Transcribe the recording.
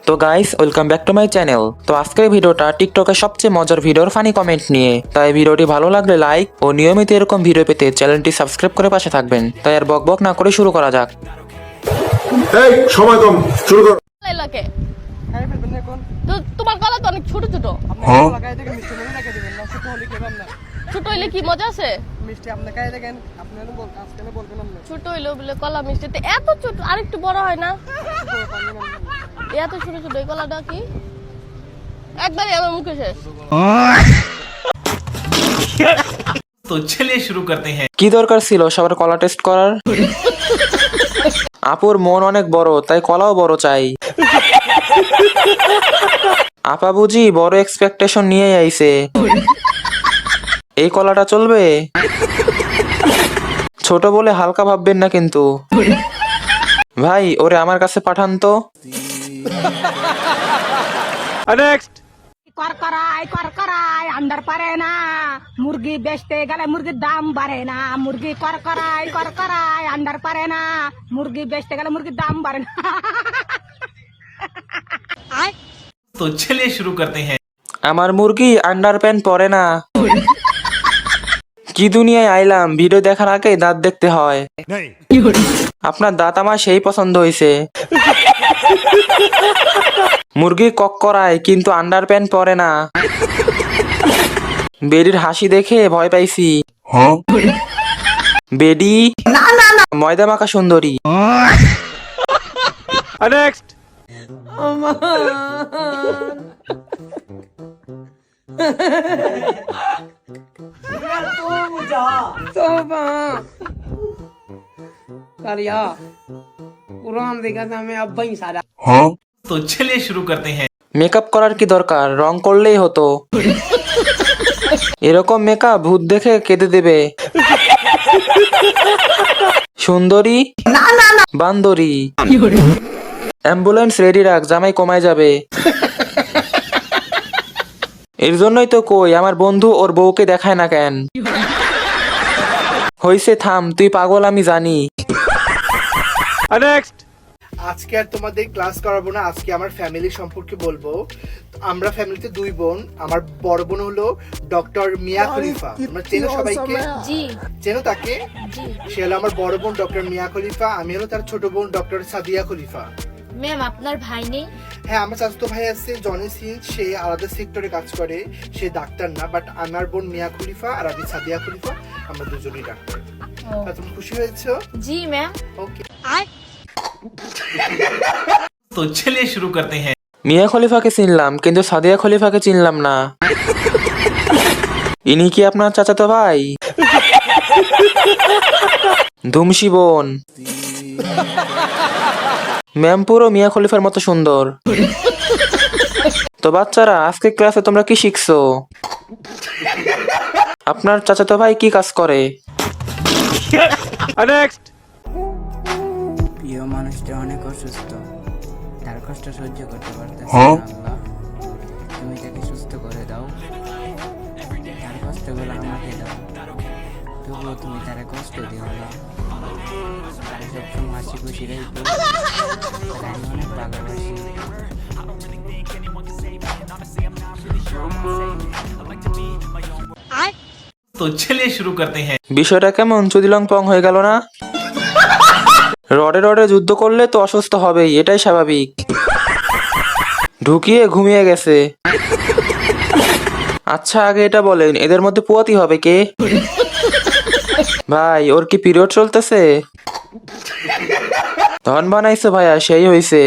তো guys, welcome back to my channel. তো আজকের ভিডিওটা টিকটকের সবচেয়ে মজার ভিডিওর ফানি কমেন্ট নিয়ে। তাই ভিডিওটি ভালো লাগলে লাইক ও নিয়মিত এরকম ভিডিও পেতে চ্যানেলটি সাবস্ক্রাইব করে পাশে থাকবেন। তাই আর বকবক না করে শুরু করা যাক। এই সময় কম, শুরু কর। এলাকে তো তোমার গলা তো অনেক ছোট ছোট। ছোট হইলে কি মজা আছে? ছোট হইলে বলে কলা মিষ্টি তো এত ছোট, আরেকটু বড় হয় না? এত ছোট ছোট এই কলাটা কি একবারে আমার মুখে শেষ। तो चलिए शुरू करते हैं। কি দরকার ছিল সবার কলা টেস্ট করার? আপুর মন অনেক বড়, তাই কলাও বড় চাই। আপা বুঝি বড় এক্সপেকটেশন নিয়ে আইছে। এই কলাটা চলবে? ছোট বলে হালকা ভাববেন না কিন্তু। ভাই ওরে আমার কাছে পাঠান তো। করকরায় আন্ডার পারে না, মুরগি বেচতে গেলে মুরগির দাম বাড়ে না। মুরগি করকরায় আন্ডার পারে না, মুরগি বেচতে গেলে মুরগির দাম বাড়ে না। तो चलिए शुरू करते हैं। আমার মুরগি আন্ডার প্যান্ট পরে না। কি দুনিয়ায় আইলাম, ভিডিও দেখার আগে দাঁত দেখতে হয়। আপনার দাঁত আমার সেই পছন্দ হয়েছে। মুরগি কক করায় কিন্তু আন্ডার প্যান্ট পরে না। বেডির হাসি দেখে ভয় পাইছি। বেডি ময়দা মাখা সুন্দরী। कुरान देखा था मैं अब ही सारा। तो चलिए शुरू करते हैं। মেকআপ করার কি দরকার, রং করলেই হতো। এরকম মেকআপ ভূত দেখে কেঁদে দেবে। সুন্দরী বান্দরী। অ্যাম্বুলেন্স রেডি রাখ, জামাই কমায় যাবে। এর জন্যই তো কই আমার বন্ধু ওর বউকে দেখায় না কেন। হইছে থাম, তুই পাগল আমি জানি। আজকে আর তোমাদের ক্লাস করাবো না, আজকে আমার ফ্যামিলি সম্পর্কে বলবো। আমরা ফ্যামিলিতে দুই বোন। আমার বড় বোন হলো ডক্টর মিয়া খলিফা, আমরা চেনো সবাইকে? জি চেনো তাকে? জি সে হলো আমার বড় বোন ডক্টর মিয়া খলিফা, আমি হলো তার ছোট বোন ডক্টর সাদিয়া খলিফা। ম্যাম, আপনার ভাই নেই? হ্যাঁ, আমার চাচাতো ভাই আছে জনি সিং, সে আলাদা সেক্টরে কাজ করে, সে ডাক্তার না। বাট আমার বোন মিয়া খলিফা আর আমি সাদিয়া খলিফা, আমরা দুজনেই ডাক্তার। তুমি খুশি হয়েছো? জি ম্যাম। ওকে। तो चलिए शुरू करते हैं। মিয়া খলিফাকে চিনলাম কিন্তু সাদিয়া খলিফাকে চিনলাম না। ইনি কি আপনার চাচাতো ভাই? ধুমসি বোন। ম্যাম পুরো মিয়া খলিফার মতো সুন্দর। তো বাচ্চারা, আজকে ক্লাসে তোমরা কি শিখছো? আপনার চাচাতো ভাই কি কাজ করে? প্রিয় মানুষটা অনেক অসুস্থ, তার কষ্ট সহ্য করতে পারতেছে না। আল্লাহ, তুমি তাকে সুস্থ করে দাও, তার কষ্টগুলো আমাকে দাও। তবুও তুমি তারা কষ্ট দিও না, তারা সবসময় হাসি খুশি রাখবো। তারা আমি অনেক ভালোবাসি। तो चलिए शुरू करते हैं। বিষয়টা কেমন চুদিলং পং হয়ে গেল না? রডে রডে যুদ্ধ করলে তো অসুস্থ হবেই, এটাই স্বাভাবিক। ঢুকিয়ে ঘুমিয়ে গেছে। আচ্ছা আগে এটা বলেন, এদের মধ্যে পুয়াতি হবে কে? ভাই ওর কি পিরিয়ড চলতেছে? ধন বানাইছে ভাইয়া, সেই হইছে।